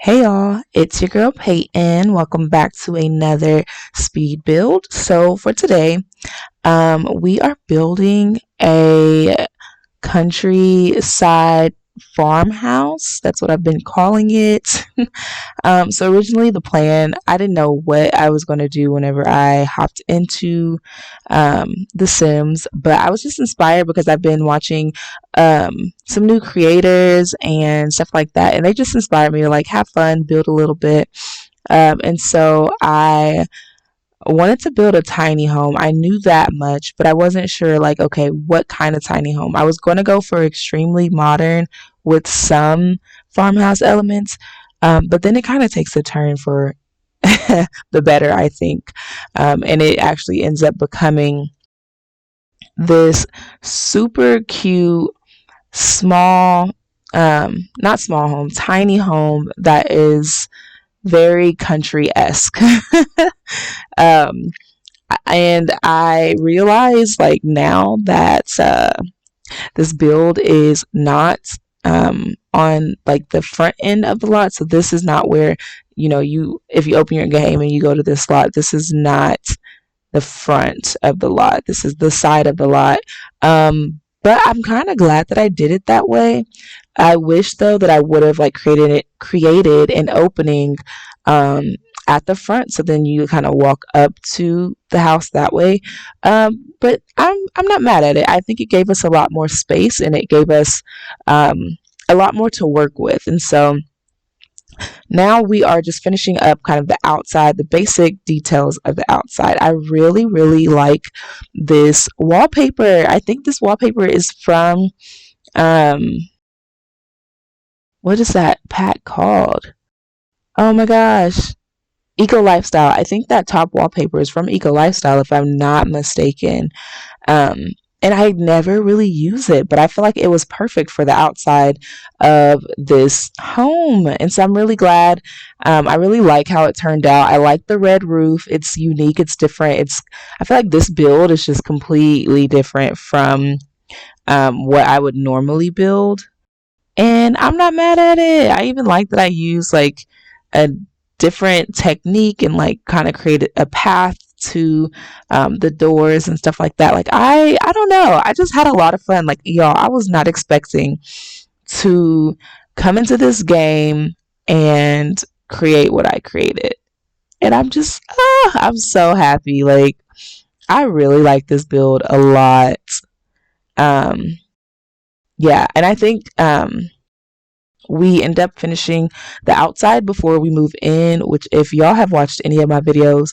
Hey y'all, it's your girl Peyton. Welcome back to another speed build. So for today, we are building a countryside farmhouse. That's what I've been calling it. So originally the plan, I didn't know what I was going to do whenever I hopped into The Sims, but I was just inspired because I've been watching some new creators and stuff like that, and they just inspired me to like have fun, build a little bit. And so I wanted to build a tiny home. I knew that much, but I wasn't sure like, okay, what kind of tiny home. I was going to go for extremely modern with some farmhouse elements, but then it kind of takes a turn for the better, I think. And it actually ends up becoming this super cute, small, not small home, tiny home that is very country-esque. um, and I realize like now that this build is not on like the front end of the lot. So this is not where, you if you open your game and you go to this lot, this is not the front of the lot. This is the side of the lot. But I'm kind of glad that I did it that way. I wish though that I would have like created an opening at the front, so then you kind of walk up to the house that way. But I'm not mad at it. I think it gave us a lot more space and it gave us a lot more to work with. And so now we are just finishing up kind of the outside, the basic details of the outside. I really, really like this wallpaper. I think this wallpaper is from, um, what is that pack called? Oh my gosh. Eco Lifestyle. I think that top wallpaper is from Eco Lifestyle, if I'm not mistaken. Um, and I never really use it, but I feel like it was perfect for the outside of this home. And so I'm really glad. I really like how it turned out. I like the red roof. It's unique. It's different. I feel like this build is just completely different from what I would normally build. And I'm not mad at it. I even like that I use like a different technique and like kind of created a path to the doors and stuff like that. Like I don't know. I just had a lot of fun. Like y'all, I was not expecting to come into this game and create what I created. And I'm so happy. Like I really like this build a lot. Um yeah, and I think we end up finishing the outside before we move in, which if y'all have watched any of my videos,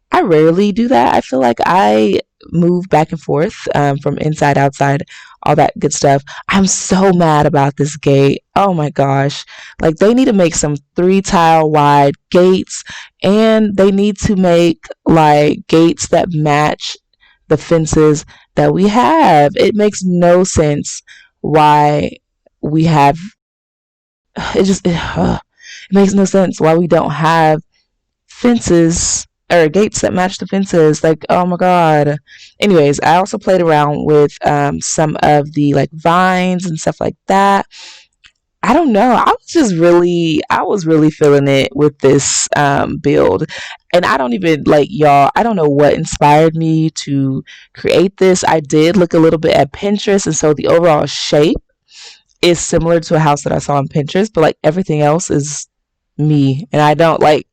I rarely do that. I feel like I move back and forth from inside, outside, all that good stuff. I'm so mad about this gate. Oh my gosh. Like, they need to make some 3 tile wide gates, and they need to make like gates that match the fences that we have. It makes no sense why we have it makes no sense why we don't have fences or gates that match the fences. Like, oh my god. Anyways, I also played around with some of the like vines and stuff like that. I don't know. I was really feeling it with this build. And I don't even like y'all. I don't know what inspired me to create this. I did look a little bit at Pinterest, and so the overall shape is similar to a house that I saw on Pinterest, but like everything else is me, and I don't like.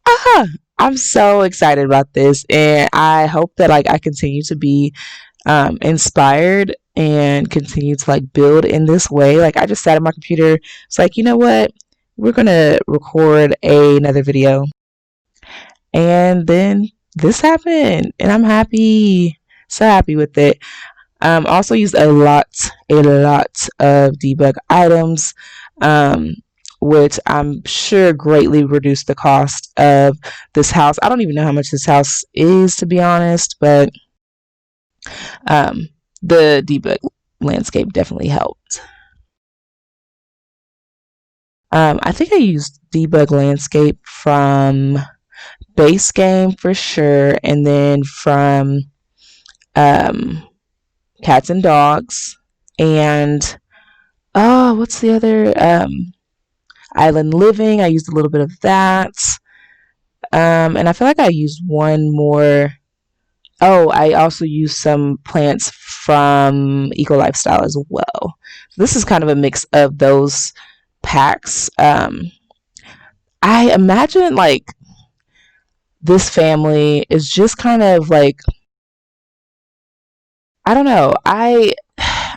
Ah, I'm so excited about this, and I hope that like I continue to be inspired and continue to like build in this way. Like I just sat at my computer. It's like, you know what? We're gonna record another video, and then this happened, and I'm happy, so happy with it. Also used a lot of debug items, um, which I'm sure greatly reduced the cost of this house. I don't even know how much this house is, to be honest, but um, the debug landscape definitely helped. I think I used debug landscape from base game for sure, and then from um, cats and dogs, and oh, what's the other? Island Living. I used a little bit of that. And I feel like I used one more. Oh, I also used some plants from Eco Lifestyle as well. This is kind of a mix of those packs. I imagine like this family is just kind of like, I don't know. I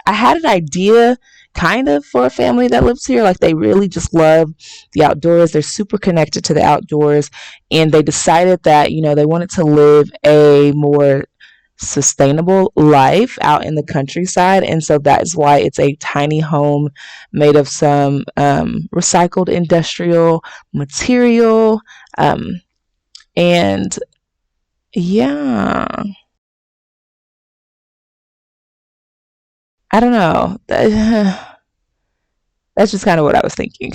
had an idea kind of for a family that lives here. Like they really just love the outdoors. They're super connected to the outdoors, and they decided that, they wanted to live a more sustainable life out in the countryside. And so that's why it's a tiny home made of some recycled industrial material. And yeah, I don't know. That's just kind of what I was thinking.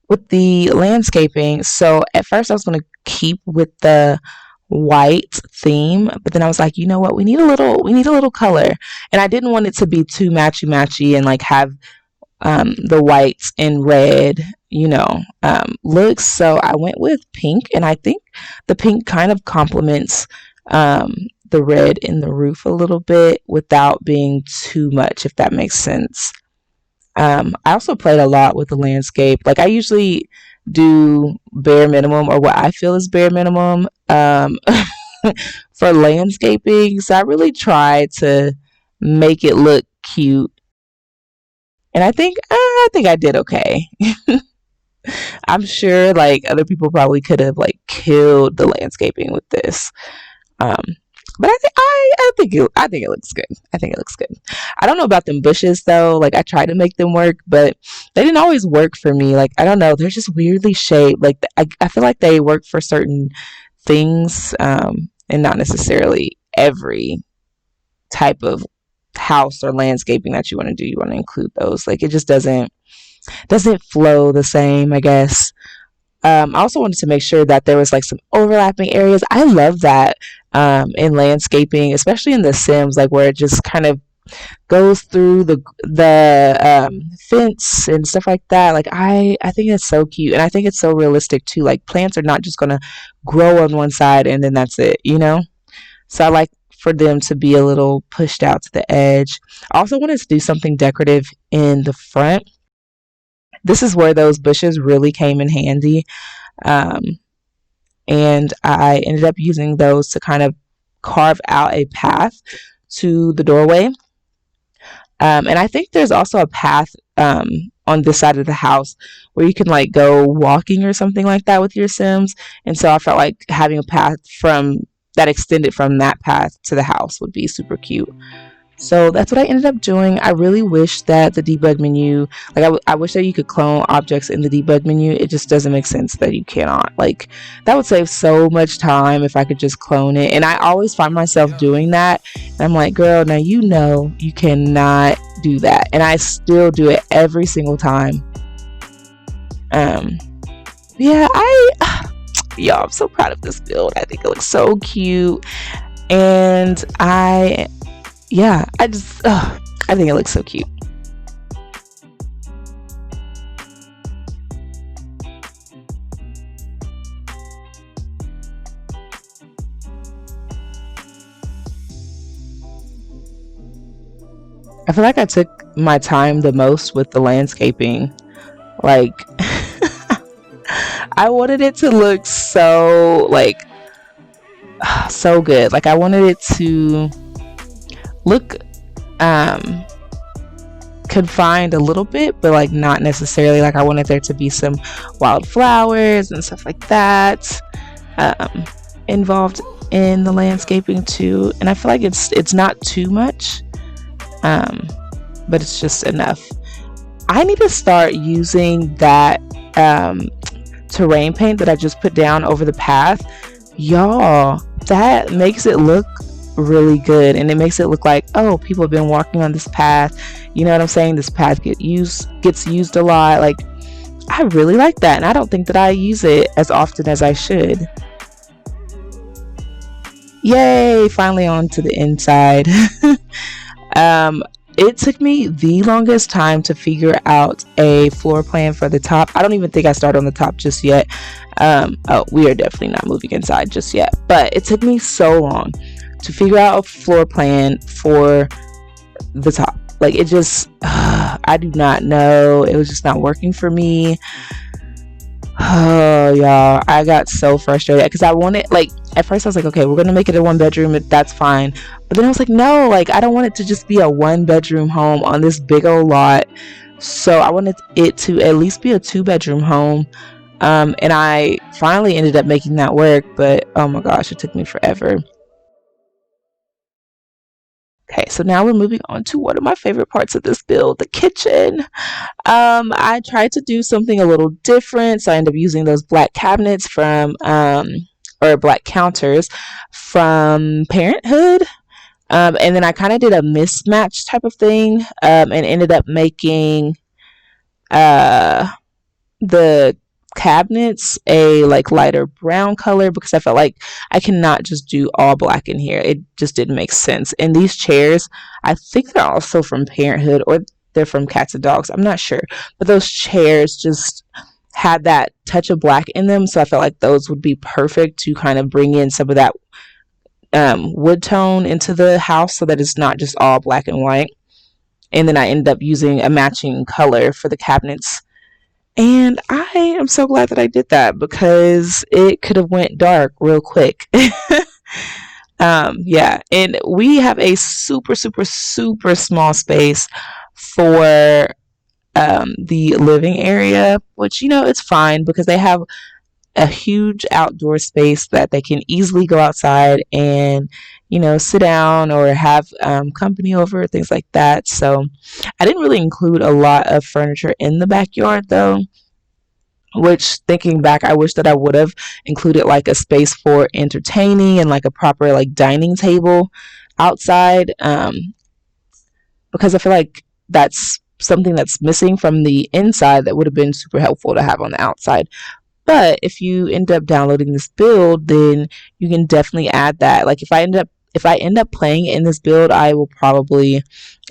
With the landscaping, so at first I was going to keep with the white theme, but then I was like, you know what, we need a little color, and I didn't want it to be too matchy matchy and like have the whites and red, looks. So I went with pink, and I think the pink kind of complements the red in the roof a little bit without being too much, if that makes sense. I also played a lot with the landscape. Like I usually do bare minimum, or what I feel is bare minimum, for landscaping. So I really try to make it look cute, and I think I did okay. I'm sure like other people probably could have like killed the landscaping with this. Um, but I think it looks good. I think it looks good. I don't know about them bushes though. Like I tried to make them work, but they didn't always work for me. Like I don't know, they're just weirdly shaped. Like I feel like they work for certain things, and not necessarily every type of house or landscaping that you want to do. You want to include those. Like it just doesn't flow the same, I guess. I also wanted to make sure that there was like some overlapping areas. I love that in landscaping, especially in The Sims, like where it just kind of goes through the fence and stuff like that. Like I think it's so cute, and I think it's so realistic too. Like plants are not just gonna grow on one side and then that's it. So I like for them to be a little pushed out to the edge. I also wanted to do something decorative in the front. This is where those bushes really came in handy. Um, and I ended up using those to kind of carve out a path to the doorway. And I think there's also a path on this side of the house where you can like go walking or something like that with your Sims. And so I felt like having a path from that extended from that path to the house would be super cute. So that's what I ended up doing. I really wish that the debug menu, like I wish that you could clone objects in the debug menu. It just doesn't make sense that you cannot. Like that would save so much time if I could just clone it. And I always find myself doing that. And I'm like, girl, now you cannot do that. And I still do it every single time. Um, yeah, y'all, I'm so proud of this build. I think it looks so cute. And yeah, I think it looks so cute. I feel like I took my time the most with the landscaping. Like, I wanted it to look so, like, so good. Like, I wanted it to look um confined a little bit, but like not necessarily. Like I wanted there to be some wildflowers and stuff like that um involved in the landscaping too. And I feel like it's not too much, um but it's just enough. I need to start using that um terrain paint that I just put down over the path. Y'all, that makes it look really good, and it makes it look like, oh, people have been walking on this path. You know what I'm saying? This path gets used a lot. Like I really like that, and I don't think that I use it as often as I should. Yay, finally on to the inside. um, it took me the longest time to figure out a floor plan for the top. I don't even think I started on the top just yet. Oh, we are definitely not moving inside just yet, but it took me so long to figure out a floor plan for the top. Like, it just, I do not know. It was just not working for me. Oh, y'all, I got so frustrated because I wanted, like, at first I was like, okay, we're gonna make it a 1 bedroom, that's fine. But then I was like, no, like, I don't want it to just be a 1 bedroom home on this big old lot. So I wanted it to at least be a 2 bedroom home. And I finally ended up making that work, but oh my gosh, it took me forever. Okay, so now we're moving on to one of my favorite parts of this build, the kitchen. I tried to do something a little different, so I ended up using those black cabinets from, or black counters from Parenthood. And then I kind of did a mismatch type of thing, and ended up making uh, the cabinets a like lighter brown color because I felt like I cannot just do all black in here. It just didn't make sense. And these chairs, I think they're also from Parenthood or they're from Cats and Dogs. I'm not sure. But those chairs just had that touch of black in them. So I felt like those would be perfect to kind of bring in some of that wood tone into the house so that it's not just all black and white. And then I ended up using a matching color for the cabinets, and I am so glad that I did that because it could have went dark real quick. Yeah, and we have a super, super, super small space for the living area, which, it's fine because they have a huge outdoor space that they can easily go outside and, sit down or have company over, things like that. So I didn't really include a lot of furniture in the backyard though, which thinking back, I wish that I would have included like a space for entertaining and like a proper like dining table outside, because I feel like that's something that's missing from the inside that would have been super helpful to have on the outside. But if you end up downloading this build, then you can definitely add that. Like if I end up playing in this build, I will probably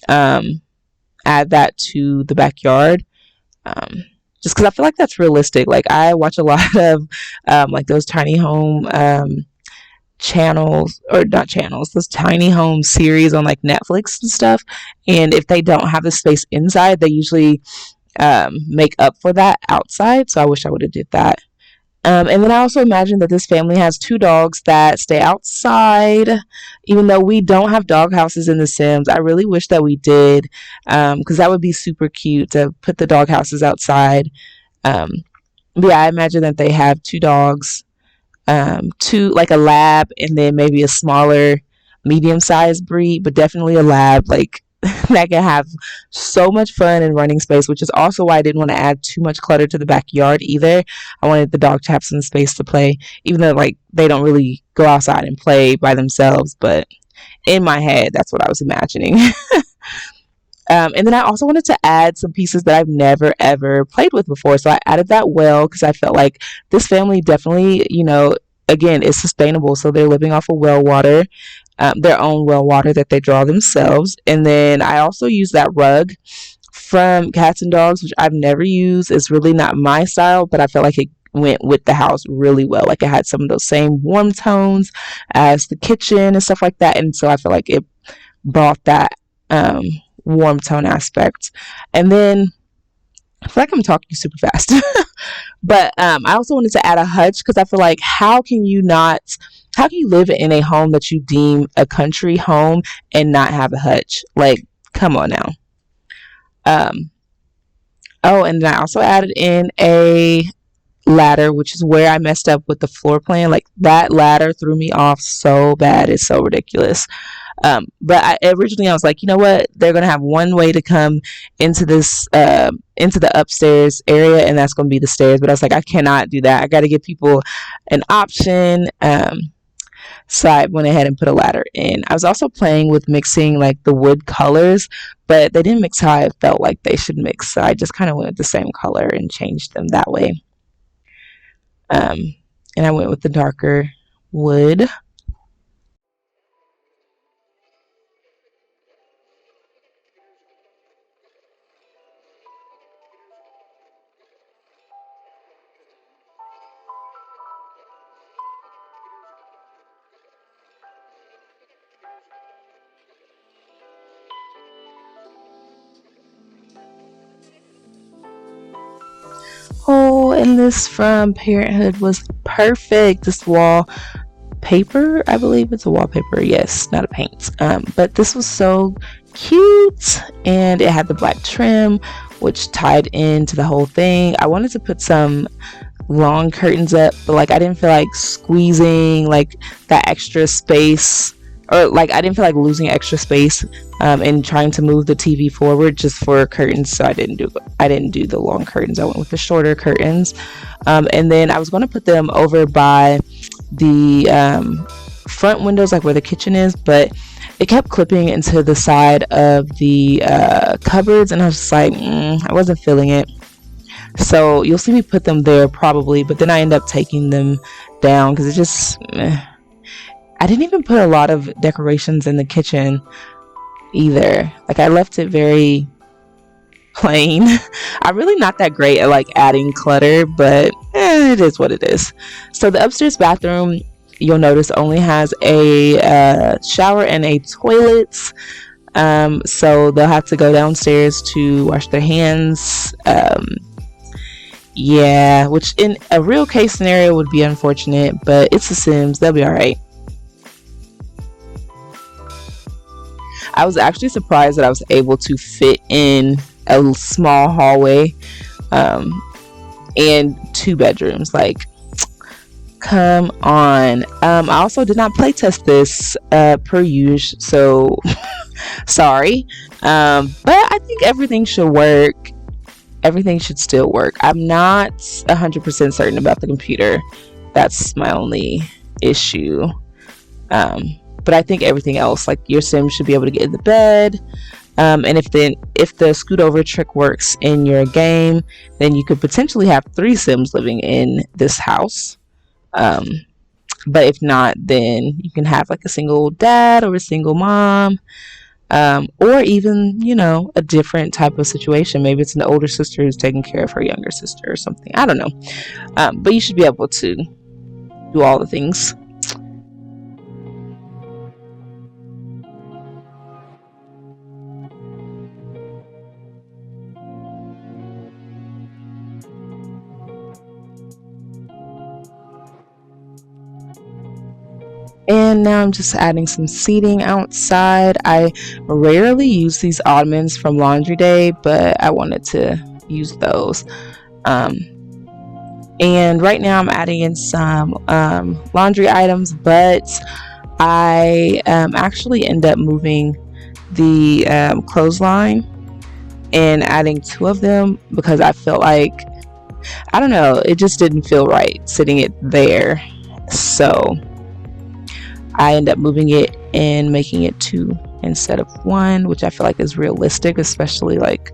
add that to the backyard. Just because I feel like that's realistic. Like I watch a lot of like those tiny home channels, or not channels, those tiny home series on like Netflix and stuff. And if they don't have the space inside, they usually make up for that outside. So I wish I would have did that. And then I also imagine that this family has 2 dogs that stay outside. Even though we don't have dog houses in The Sims, I really wish that we did, because that would be super cute to put the dog houses outside. Um, but yeah, I imagine that they have 2 dogs, two, like a lab, and then maybe a smaller, medium-sized breed, but definitely a lab, like that can have so much fun and running space, which is also why I didn't want to add too much clutter to the backyard either. I wanted the dog to have some space to play, even though like they don't really go outside and play by themselves, but in my head, that's what I was imagining. And then I also wanted to add some pieces that I've never ever played with before. So I added that well because I felt like this family definitely, again, is sustainable. So they're living off of well water, their own well water that they draw themselves. And then I also use that rug from Cats and Dogs, which I've never used. It's really not my style, but I felt like it went with the house really well. Like it had some of those same warm tones as the kitchen and stuff like that. And so I feel like it brought that warm tone aspect. And then I feel like I'm talking super fast. But I also wanted to add a hutch because I feel like how can you live in a home that you deem a country home and not have a hutch? Like, come on now. Um, oh, and then I also added in a ladder, which is where I messed up with the floor plan. Like that ladder threw me off so bad. It's so ridiculous. But originally I was like, you know what? They're gonna have one way to come into this, into the upstairs area, and that's gonna be the stairs. But I was like, I cannot do that. I got to give people an option. So I went ahead and put a ladder in. I was also playing with mixing like the wood colors, but they didn't mix how I felt like they should mix. So I just kind of went with the same color and changed them that way. And I went with the darker wood. and this from Parenthood was perfect. This wallpaper, I believe it's a wallpaper, yes, not a paint, but this was so cute, and it had the black trim which tied into the whole thing. I wanted to put some long curtains up, but like I didn't feel like squeezing like that extra space, or like I didn't feel like losing extra space and trying to move the TV forward just for curtains. So I didn't do the long curtains. I went with the shorter curtains, and then I was going to put them over by the front windows, like where the kitchen is, but it kept clipping into the side of the cupboards, and I was just like, I wasn't feeling it. So you'll see me put them there probably, but then I end up taking them down because it just I didn't even put a lot of decorations in the kitchen either. Like I left it very plain. I'm really not that great at like adding clutter, but it is what it is. So the upstairs bathroom, you'll notice, only has a shower and a toilet. So they'll have to go downstairs to wash their hands. Yeah, which in a real case scenario would be unfortunate, but it's The Sims, they'll be alright. I was actually surprised that I was able to fit in a small hallway and 2 bedrooms. Like, come on. I also did not playtest this per usual, so sorry. But I think everything should work. Everything should still work. I'm not 100% certain about the computer. That's my only issue. But I think everything else, like your Sim should be able to get in the bed. And if the scoot over trick works in your game, then you could potentially have 3 Sims living in this house. But if not, then you can have like a single dad or a single mom. Or even, a different type of situation. Maybe it's an older sister who's taking care of her younger sister or something. I don't know. But you should be able to do all the things. And now I'm just adding some seating outside. I rarely use these ottomans from Laundry Day, but I wanted to use those. And right now I'm adding in some laundry items, but I actually end up moving the clothesline and adding 2 of them because I felt like, I don't know, it just didn't feel right sitting it there. So I end up moving it and making it 2 instead of 1, which I feel like is realistic, especially like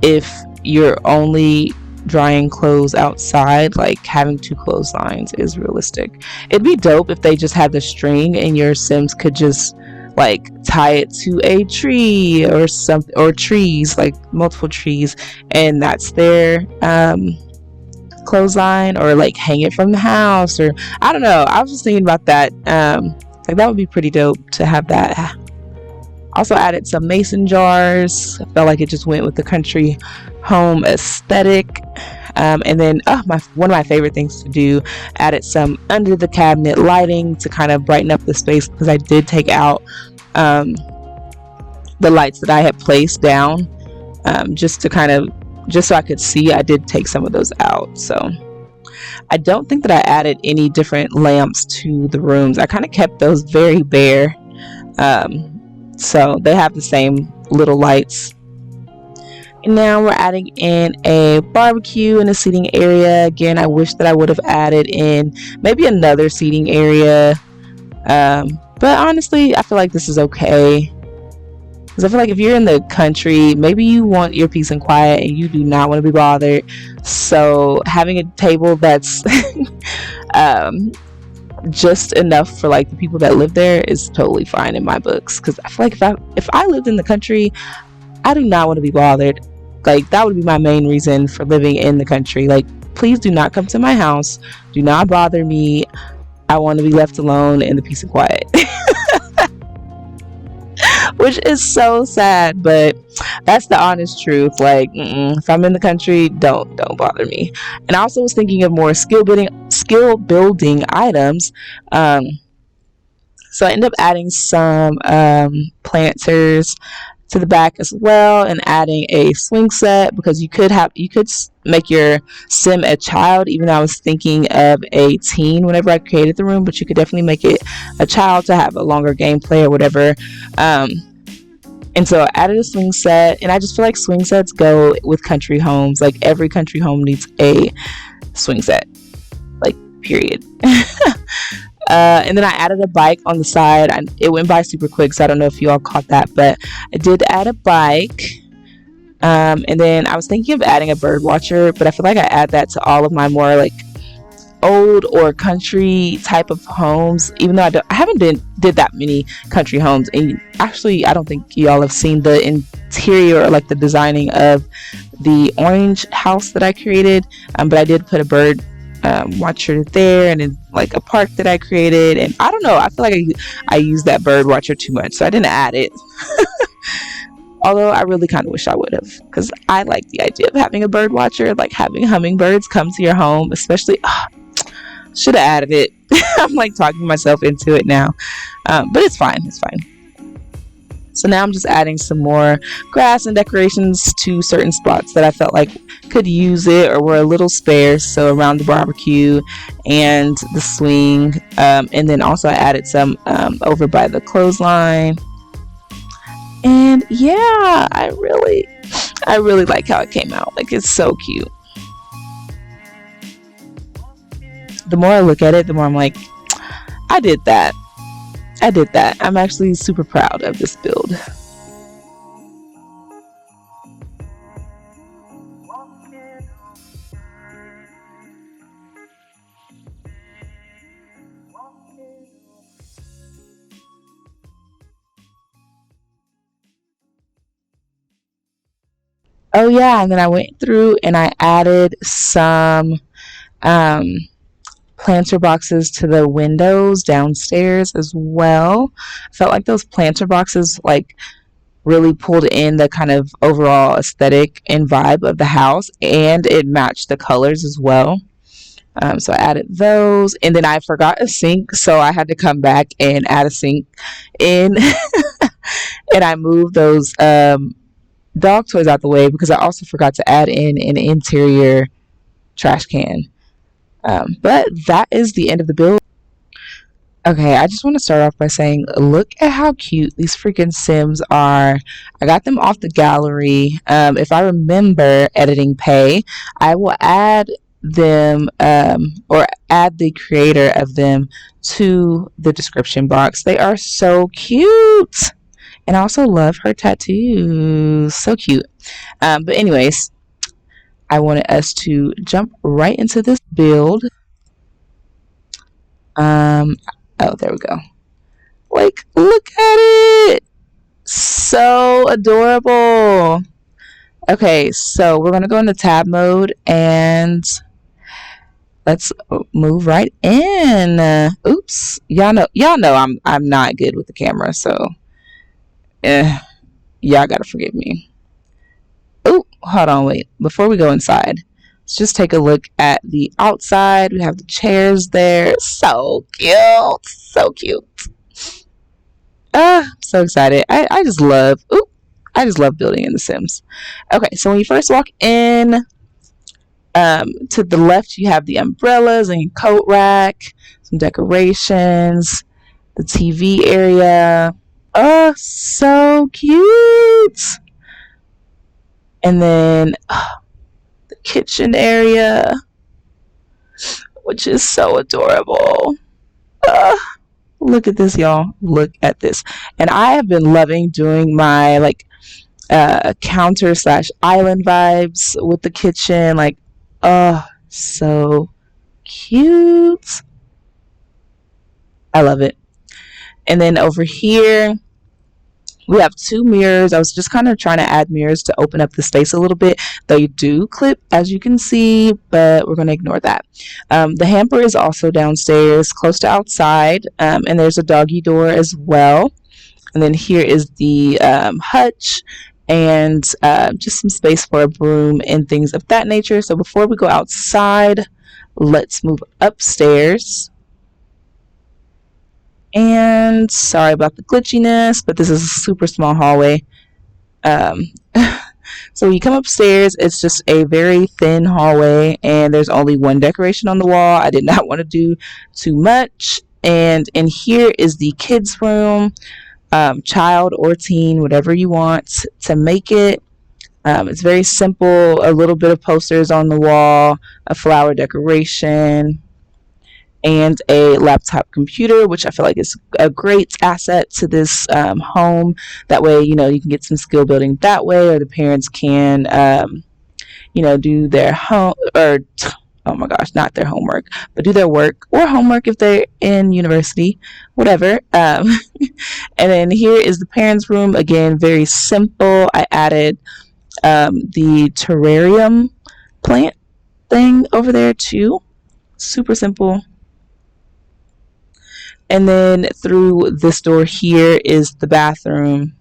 if you're only drying clothes outside, like having 2 clotheslines is realistic. It'd be dope if they just had the string and your Sims could just like tie it to a tree or something, or trees, like multiple trees, and that's their clothesline, or like hang it from the house, or I don't know. I was just thinking about that. Like that would be pretty dope to have that. Also added some mason jars. I felt like it just went with the country home aesthetic. And then one of my favorite things to do, added some under the cabinet lighting to kind of brighten up the space, because I did take out the lights that I had placed down just so I could see. I did take some of those out. So I don't think that I added any different lamps to the rooms. I kind of kept those very bare. So they have the same little lights. And now we're adding in a barbecue in a seating area. Again, I wish that I would have added in maybe another seating area. But honestly, I feel like this is okay. Because I feel like if you're in the country, maybe you want your peace and quiet and you do not want to be bothered. So having a table that's just enough for like the people that live there is totally fine in my books. Because I feel like if I lived in the country, I do not want to be bothered. Like that would be my main reason for living in the country. Like, please do not come to my house. Do not bother me. I want to be left alone in the peace and quiet. which is so sad, but that's the honest truth. Like, if I'm in the country, don't bother me. And I also was thinking of more skill building items. So I ended up adding some planters to the back as well, and adding a swing set, because you could make your sim a child, even though I was thinking of a teen whenever I created the room, but you could definitely make it a child to have a longer gameplay or whatever. And so I added a swing set, and I just feel like swing sets go with country homes. Like, every country home needs a swing set, like, period. And then I added a bike on the side. It went by super quick, so I don't know if you all caught that, but I did add a bike. And then I was thinking of adding a bird watcher, but I feel like I add that to all of my more like old or country type of homes, even though I haven't did that many country homes. And actually, I don't think y'all have seen the interior or like the designing of the orange house that I created, but I did put a bird watcher there, and then like a park that I created. And I don't know, I feel like I used that bird watcher too much, so I didn't add it. Although I really kind of wish I would have, because I like the idea of having a bird watcher, like having hummingbirds come to your home, especially. Should have added it. I'm like talking myself into it now, but it's fine. So now I'm just adding some more grass and decorations to certain spots that I felt like could use it or were a little sparse. So around the barbecue and the swing, and then also I added some over by the clothesline. And yeah, I really like how it came out. Like, it's so cute. The more I look at it, the more I'm like, I did that. I'm actually super proud of this build. Oh yeah, and then I went through and I added some planter boxes to the windows downstairs as well. I felt like those planter boxes like really pulled in the kind of overall aesthetic and vibe of the house, and it matched the colors as well. So I added those, and then I forgot a sink, so I had to come back and add a sink in. And I moved those dog toys out the way, because I also forgot to add in an interior trash can. But that is the end of the build. Okay, I just want to start off by saying, look at how cute these freaking Sims are. I got them off the gallery. If I remember editing Paaai, I will add them or add the creator of them to the description box. They are so cute. And I also love her tattoos. So cute. But anyways, I wanted us to jump right into this build. Oh, there we go. Like, look at it. So adorable. Okay, so we're gonna go into tab mode and let's move right in. Oops, y'all know I'm not good with the camera, so y'all gotta forgive me. Oh, hold on, wait. Before we go inside, let's just take a look at the outside. We have the chairs there. So cute. So cute. So excited. I just love building in The Sims. Okay, so when you first walk in, to the left you have the umbrellas and your coat rack, some decorations, the TV area. Oh, so cute. And then the kitchen area, which is so adorable. Look at this, y'all. Look at this. And I have been loving doing my like counter / island vibes with the kitchen. Like, oh, so cute. I love it. And then over here we have 2 mirrors. I was just kind of trying to add mirrors to open up the space a little bit. They do clip, as you can see, but we're going to ignore that. The hamper is also downstairs, close to outside, and there's a doggy door as well. And then here is the hutch, and just some space for a broom and things of that nature. So before we go outside, let's move upstairs. And sorry about the glitchiness, but this is a super small hallway. Um, so you come upstairs, it's just a very thin hallway, and there's only one decoration on the wall. I did not want to do too much. And in here is the kids' room, child or teen, whatever you want to make it. It's very simple, a little bit of posters on the wall, a flower decoration, and a laptop computer, which I feel like is a great asset to this home. That way, you can get some skill building that way, or the parents can, do their home, or oh my gosh, not their homework, but do their work or homework if they're in university, whatever. And then here is the parents' room. Again, very simple. I added the terrarium plant thing over there too. Super simple. And then through this door here is the bathroom.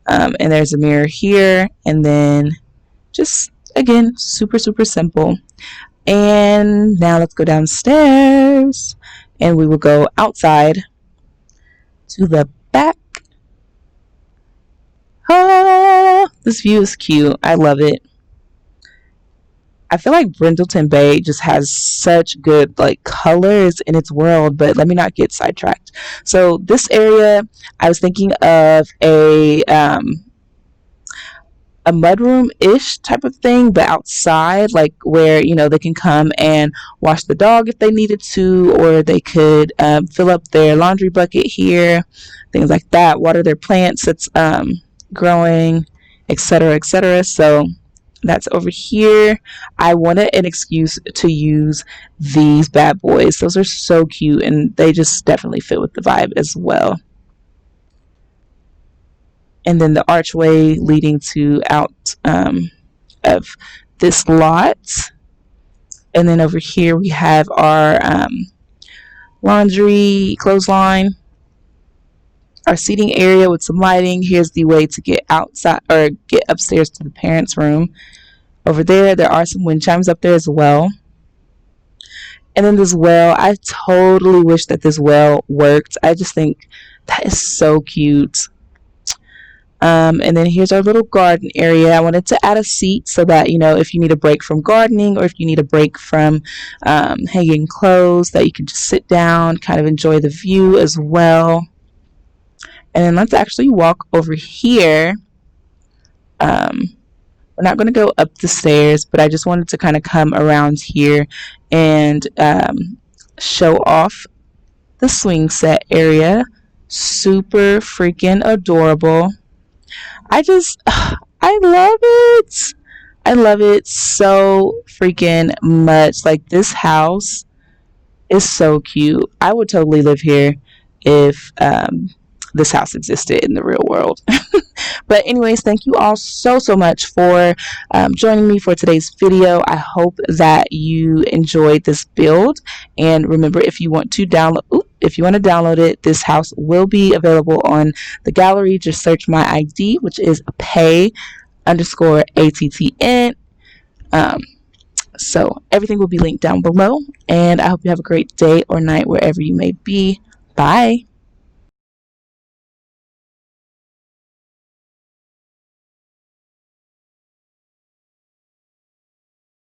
And there's a mirror here. And then just, again, super, super simple. And now let's go downstairs. And we will go outside to the back. Oh, this view is cute. I love it. I feel like Brindleton Bay just has such good colors in its world, but let me not get sidetracked. So this area, I was thinking of a mudroom-ish type of thing, but outside, where they can come and wash the dog if they needed to, or they could fill up their laundry bucket here, things like that, water their plants that's growing, etc., etc. So that's over here. I wanted an excuse to use these bad boys. Those are so cute, and they just definitely fit with the vibe as well. And then the archway leading to out of this lot. And then over here we have our laundry clothesline, our seating area with some lighting. Here's the way to get outside or get upstairs to the parents' room. Over there are some wind chimes up there as well. And then this well, I totally wish that this well worked. I just think that is so cute. And then here's our little garden area. I wanted to add a seat so that, if you need a break from gardening, or if you need a break from hanging clothes, that you can just sit down, kind of enjoy the view as well. And then let's actually walk over here. We're not going to go up the stairs, but I just wanted to kind of come around here and show off the swing set area. Super freaking adorable. I love it. I love it so freaking much. This house is so cute. I would totally live here if this house existed in the real world. But anyways, thank you all so much for joining me for today's video. I hope that you enjoyed this build, and remember, if you want to download it, this house will be available on the gallery. Just search my ID, which is Paaai_ATTN. So everything will be linked down below, and I hope you have a great day or night wherever you may be. Bye.